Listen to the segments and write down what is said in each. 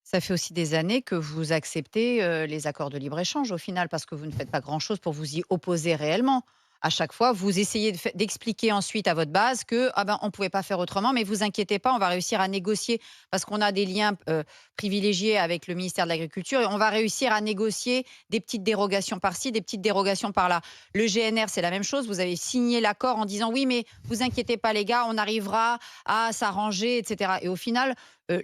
Ça fait aussi des années que vous acceptez, les accords de libre-échange au final, parce que vous ne faites pas grand-chose pour vous y opposer réellement. À chaque fois, vous essayez d'expliquer ensuite à votre base que, ah ben, on ne pouvait pas faire autrement, mais vous inquiétez pas, on va réussir à négocier parce qu'on a des liens, privilégiés avec le ministère de l'Agriculture et on va réussir à négocier des petites dérogations par-ci, des petites dérogations par-là. Le GNR, c'est la même chose, vous avez signé l'accord en disant: «Oui, mais vous inquiétez pas les gars, on arrivera à s'arranger» et cetera et au final,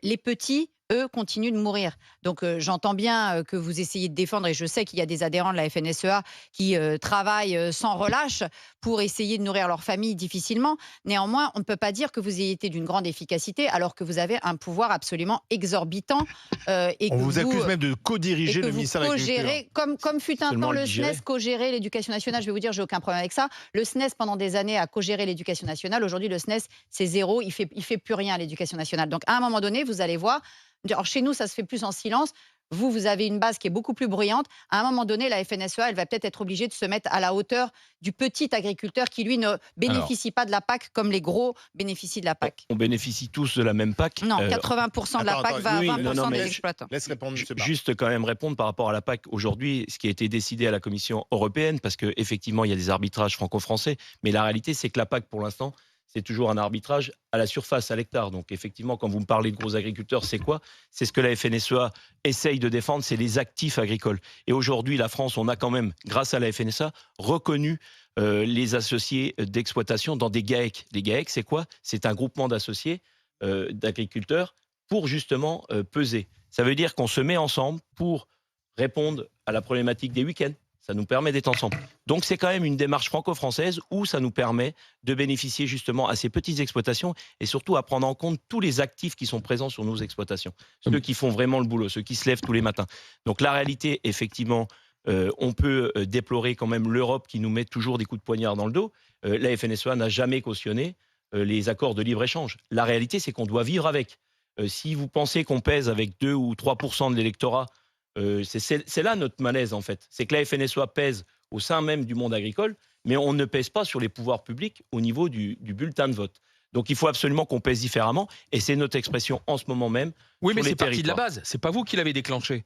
les petits, eux, continuent de mourir. Donc, j'entends bien, que vous essayez de défendre et je sais qu'il y a des adhérents de la FNSEA qui, travaillent, sans relâche pour essayer de nourrir leur famille difficilement. Néanmoins, on ne peut pas dire que vous ayez été d'une grande efficacité alors que vous avez un pouvoir absolument exorbitant, et On que vous vous, accuse même de et co-diriger que le vous ministère de l'Agriculture. co-gérez, comme fut un temps Seulement le le digérer. SNES co-gérait l'éducation nationale. Je vais vous dire, j'ai aucun problème avec ça. Le SNES, pendant des années, a co-géré l'éducation nationale. Aujourd'hui, le SNES, c'est zéro. Il fait plus rien à l'éducation nationale. Donc, à un moment donné, vous allez voir. Alors, chez nous, ça se fait plus en silence. Vous, vous avez une base qui est beaucoup plus bruyante. À un moment donné, la FNSEA, elle va peut-être être obligée de se mettre à la hauteur du petit agriculteur qui, lui, ne Alors, bénéficie pas de la PAC comme les gros bénéficient de la PAC. on bénéficie tous de la même PAC. Non, 80% de la Attends, PAC attends, va à oui, 20% non, non, des mais exploitants. laisse répondre M. Barr. Juste quand même répondre par rapport à la PAC aujourd'hui, ce qui a été décidé à la Commission européenne, parce qu'effectivement, il y a des arbitrages franco-français, mais la réalité, c'est que la PAC, pour l'instant, c'est toujours un arbitrage à la surface, à l'hectare. Donc, effectivement, quand vous me parlez de gros agriculteurs, c'est quoi? C'est ce que la FNSEA essaye de défendre, c'est les actifs agricoles. Et aujourd'hui, la France, on a quand même, grâce à la FNSEA, reconnu les associés d'exploitation dans des GAEC. Les GAEC, c'est quoi? C'est un groupement d'associés d'agriculteurs pour justement peser. Ça veut dire qu'on se met ensemble pour répondre à la problématique des week-ends. Ça nous permet d'être ensemble. Donc c'est quand même une démarche franco-française où ça nous permet de bénéficier justement à ces petites exploitations et surtout à prendre en compte tous les actifs qui sont présents sur nos exploitations. Ceux qui font vraiment le boulot, ceux qui se lèvent tous les matins. Donc la réalité, effectivement, on peut déplorer quand même l'Europe qui nous met toujours des coups de poignard dans le dos. La FNSEA n'a jamais cautionné les accords de libre-échange. La réalité, c'est qu'on doit vivre avec. Si vous pensez qu'on pèse avec 2 ou 3% de l'électorat, c'est là notre malaise en fait. C'est que la FNSEA pèse au sein même du monde agricole, mais on ne pèse pas sur les pouvoirs publics au niveau du bulletin de vote. Donc il faut absolument qu'on pèse différemment, et c'est notre expression en ce moment même. Oui, mais sur les c'est parti de la territoires. base. C'est pas vous qui l'avez déclenché.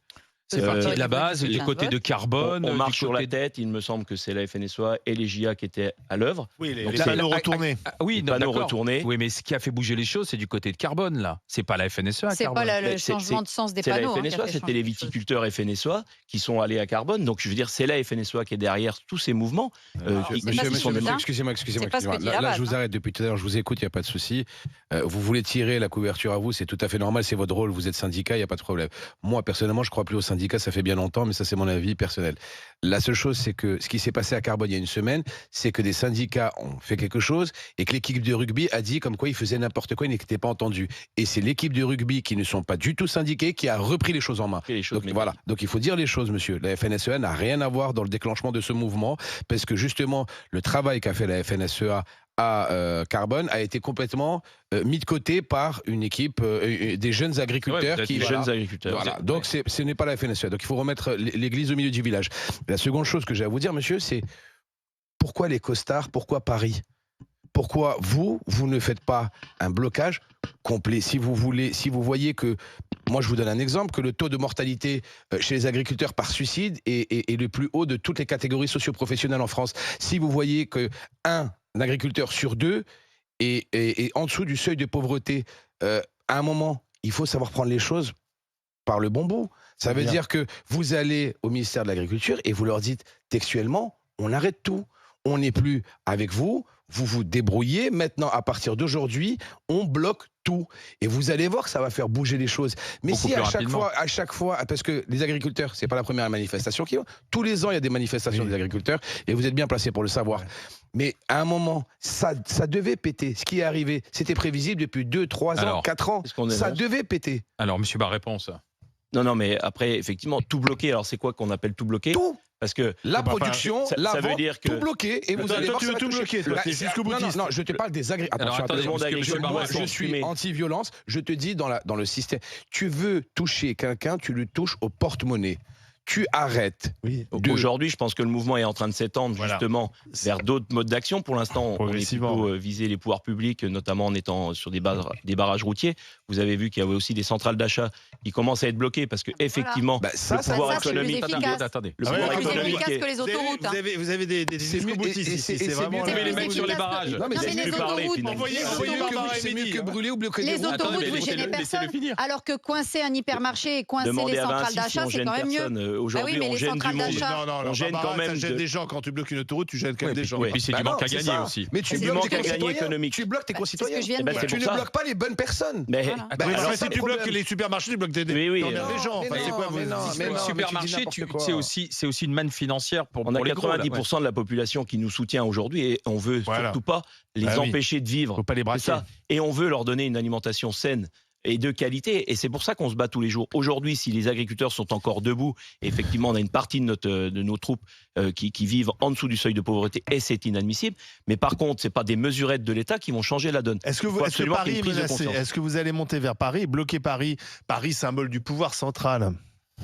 C'est Euh, parti de la au niveau base, du les bulletin de côtés vote. de carbone. On marche du sur la côté tête, il me semble que c'est la FNSEA et les JA qui étaient à l'œuvre. Oui, les Donc les c'est- panneaux retournés. Oui, les non, panneaux d'accord. retournés. Oui, mais ce qui a fait bouger les choses, c'est du côté de carbone, là. C'est pas la FNSEA, C'est carbone. pas le Mais changement de sens des C'est la panneaux, hein, qui a FNSEA, fait c'était changer les les choses. viticulteurs FNSEA qui sont allés à carbone. Donc je veux dire, c'est la FNSEA qui est derrière tous ces mouvements. c'est pas ce qui sont que des dit, hein. excusez-moi. C'est pas ce que dit la Là, base, je vous hein. arrête depuis tout à l'heure, je vous écoute, il n'y a pas de souci. Vous voulez tirer la couverture à vous, c'est tout à fait normal, c'est votre rôle, vous êtes syndicat, il n'y a pas de problème. Moi, personnellement, je ne crois plus au syndicat, ça fait bien longtemps, mais ça, c'est mon avis personnel. La seule chose, c'est que ce qui s'est passé à Carbone il y a une semaine, c'est que des syndicats ont fait quelque chose et que l'équipe de rugby a dit comme quoi ils faisaient n'importe quoi, ils n'étaient pas entendus. Et c'est l'équipe de rugby qui ne sont pas du tout syndiqués qui a repris les choses en main. Et les choses Donc mécaniques. voilà, donc il faut dire les choses, monsieur. La FNSEA n'a rien à voir dans le déclenchement de ce mouvement, parce que justement, le travail qu'a fait la FNSEA à Carbone a été complètement mis de côté par une équipe des jeunes agriculteurs Ouais, qui des voilà. Jeunes agriculteurs. Voilà. Donc ce n'est pas la FNSEA. Donc il faut remettre l'église au milieu du village. La seconde chose que j'ai à vous dire, monsieur, c'est pourquoi les costards, pourquoi Paris? Pourquoi vous ne faites pas un blocage complet? Si vous voulez, si vous voyez que, moi je vous donne un exemple, que le taux de mortalité chez les agriculteurs par suicide est le plus haut de toutes les catégories socio-professionnelles en France. Si vous voyez que un agriculteur sur deux est en dessous du seuil de pauvreté, à un moment, il faut savoir prendre les choses par le bon bout. Ça veut Bien. dire que vous allez au ministère de l'Agriculture et vous leur dites textuellement, on arrête tout. On n'est plus avec vous, vous vous débrouillez. Maintenant, à partir d'aujourd'hui, on bloque tout. Et vous allez voir que ça va faire bouger les choses. Mais Beaucoup si plus à chaque fois, parce que les agriculteurs, c'est pas la première manifestation qui va. Tous les ans, il y a des manifestations Oui. des agriculteurs et vous êtes bien placé pour le savoir. Ouais. Mais à un moment, ça devait péter. Ce qui est arrivé, c'était prévisible depuis 2, 3 ans, Alors, 4 ans. c'est ce qu'on Ça annonce. devait péter. Alors, monsieur Barr, réponse. Non, mais après, effectivement, tout bloqué. Alors c'est quoi qu'on appelle tout bloqué? Tout. Parce que La Enfin, production, ça la veut vente, dire que- tout bloqué. Et vous Toi, allez toi, voir tu ça veux va tout toucher. bloquer, toi, Là, t'es jusqu'au non, boutiste. non, je te parle des agriculteurs. Alors, attendez, parce que monsieur le Barr, monde Moi, je suis comprimé. anti-violence. Je te dis, dans le système, tu veux toucher quelqu'un, tu lui touches au porte-monnaie. tu arrêtes de... Aujourd'hui, je pense que le mouvement est en train de s'étendre justement vers d'autres modes d'action. Pour l'instant, on est plutôt visé les pouvoirs publics, notamment en étant sur des barrages routiers. Vous avez vu qu'il y avait aussi des centrales d'achat qui commencent à être bloquées parce que effectivement, ça, le pouvoir c'est plus économique, efficace. Attendez. le C'est pouvoir plus économique efficace est- que les autoroutes. hein. Vous avez des jusqu'au-boutistes ici. C'est vraiment C'est Mais les plus mecs sur les efficace barrages. que- Non, mais Non, c'est mais les plus parler, autoroutes, finalement. les c'est mieux que brûler ou bloquer des Les routes. autoroutes, Attendez, vous mais gênez laissez-le personne. finir. Alors que coincer un hypermarché et coincer Demandez les à centrales Vinci si d'achat, on c'est gêne quand même mieux. personne. Aujourd'hui, Ah oui, mais on les gêne du centrales monde. d'achat- Non, On gêne quand ça même gêne de- des gens. Quand tu bloques une autoroute, tu gênes quand même des gens. Et puis c'est du Bah manque non, à c'est gagner ça. aussi. Mais tu C'est du bloques manque tes à gagner concitoyens. économique. Tu bloques tes C'est ce concitoyens. que je viens Eh de ben, dire. c'est Tu pour ne ça. bloques pas les bonnes personnes. Mais Voilà. Bah, Oui, alors, mais ça, si le tu bloques problème. les supermarchés, tu bloques des Oui, t'emmerdes les gens. mais Enfin, c'est non, quoi mais vos non, histoires mais Le non, supermarché, n'importe quoi. c'est aussi une manne financière pour on a les gros. là, 90% de la population qui nous soutient aujourd'hui et on veut Voilà. surtout pas les Ah oui. empêcher de vivre. Faut pas les C'est braquer. ça. Et on veut leur donner une alimentation saine et de qualité. Et c'est pour ça qu'on se bat tous les jours. Aujourd'hui, si les agriculteurs sont encore debout, et effectivement, on a une partie de nos troupes qui vivent en dessous du seuil de pauvreté, et c'est inadmissible. Mais par contre, c'est pas des mesurettes de l'État qui vont changer la donne. Est-ce que, Il faut est-ce que absolument qu'il Paris y ait est une prise de menacé? conscience. Est-ce que vous allez monter vers Paris et bloquer Paris? Paris, symbole du pouvoir central.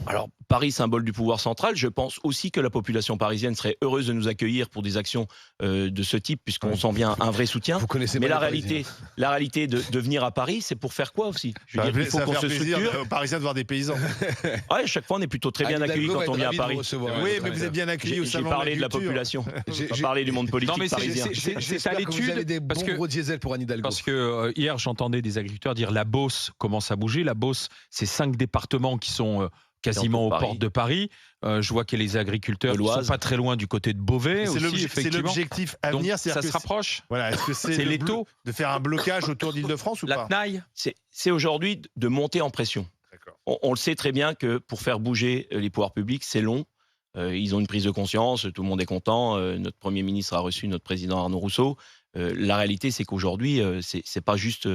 Alors, Paris, symbole du pouvoir central, je pense aussi que la population parisienne serait heureuse de nous accueillir pour des actions de ce type, puisqu'on sent bien un vrai soutien. Vous connaissez Mais pas la les Parisiens. réalité de venir à Paris, c'est pour faire quoi aussi? Je veux dire, il faut Ça qu'on fait se plaisir structure. aux Parisiens de voir des paysans. Ouais, à chaque fois, on est plutôt très bien Anne accueillis Hidalgo quand va on être vient à ravie de vous Paris. recevoir. Oui, mais vous êtes bien accueillis au J'ai salon parlé de la culture. population, J'ai- pas j'ai- parlé du monde politique Non, mais c'est- parisien. c'est- J'espère à que vous l'étude, avez des parce bons que- gros diesel pour Anne Hidalgo. Parce que hier, j'entendais des agriculteurs dire la Beauce commence à bouger. La Beauce, c'est 5 départements qui sont quasiment aux Paris. portes de Paris. Je vois que les agriculteurs De qui sont l'Oise. pas très loin du côté de Beauvais C'est aussi, c'est effectivement. l'objectif à Donc, venir. ça c'est-à-dire se que rapproche. Voilà, est-ce que c'est C'est les taux. de faire un blocage autour d'Île-de-France ou La pas? tenaille. C'est aujourd'hui de monter en pression. D'accord. On le sait très bien que pour faire bouger les pouvoirs publics, c'est long. Ils ont une prise de conscience, tout le monde est content. Notre Premier ministre a reçu notre président Arnaud Rousseau. La réalité, c'est qu'aujourd'hui, c'est pas juste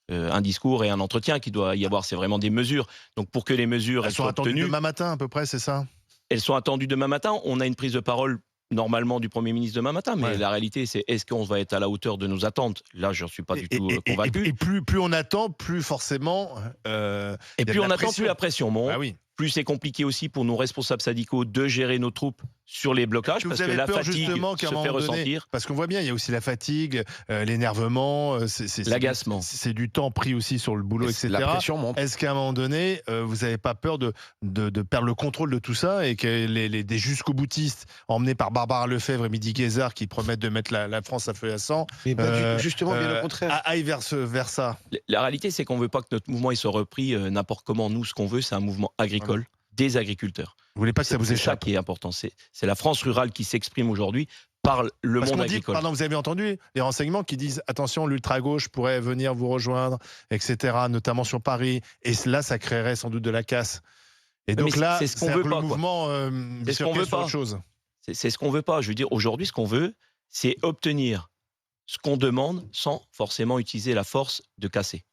un discours et un entretien qu'il doit y avoir, c'est vraiment des mesures. Donc pour que les mesures Elles sont soient attendues obtenues, demain matin à peu près, c'est ça? elles sont attendues demain matin. On a une prise de parole normalement du Premier ministre demain matin, mais Ouais. la réalité, c'est est-ce qu'on va être à la hauteur de nos attentes? Là, je ne suis pas du tout convaincu. Et plus on attend, plus forcément. Et y a plus de on la attend, pression. plus la pression monte. Ah oui. Plus c'est compliqué aussi pour nos responsables syndicaux de gérer nos troupes sur les blocages, Est-ce que parce vous que avez la peur fatigue justement qu'à se un fait moment donné, ressentir. parce qu'on voit bien, il y a aussi la fatigue, l'énervement, L'agacement. c'est du temps pris aussi sur le boulot, etc. La pression monte. Est-ce qu'à un moment donné, vous n'avez pas peur de perdre le contrôle de tout ça et que des jusqu'au boutistes emmenés par Barbara Lefebvre et Midi Guézard qui promettent de mettre la France à feu et à sang Justement, bien au contraire. aillent vers ça? La réalité, c'est qu'on ne veut pas que notre mouvement il soit repris n'importe comment. Nous, ce qu'on veut, c'est un mouvement agricole des agriculteurs. Vous voulez pas que ça vous C'est ça échappe? qui est important. C'est la France rurale qui s'exprime aujourd'hui par le Parce monde qu'on dit, agricole. pardon, vous avez entendu les renseignements qui disent attention, l'ultra-gauche pourrait venir vous rejoindre, etc., notamment sur Paris. Et là, ça créerait sans doute de la casse. Et donc mais là, c'est ce qu'on c'est veut le pas, quoi. mouvement C'est ce qu'on veut sur pas. autre chose. C'est ce qu'on veut pas. Je veux dire, aujourd'hui, ce qu'on veut, c'est obtenir ce qu'on demande sans forcément utiliser la force de casser.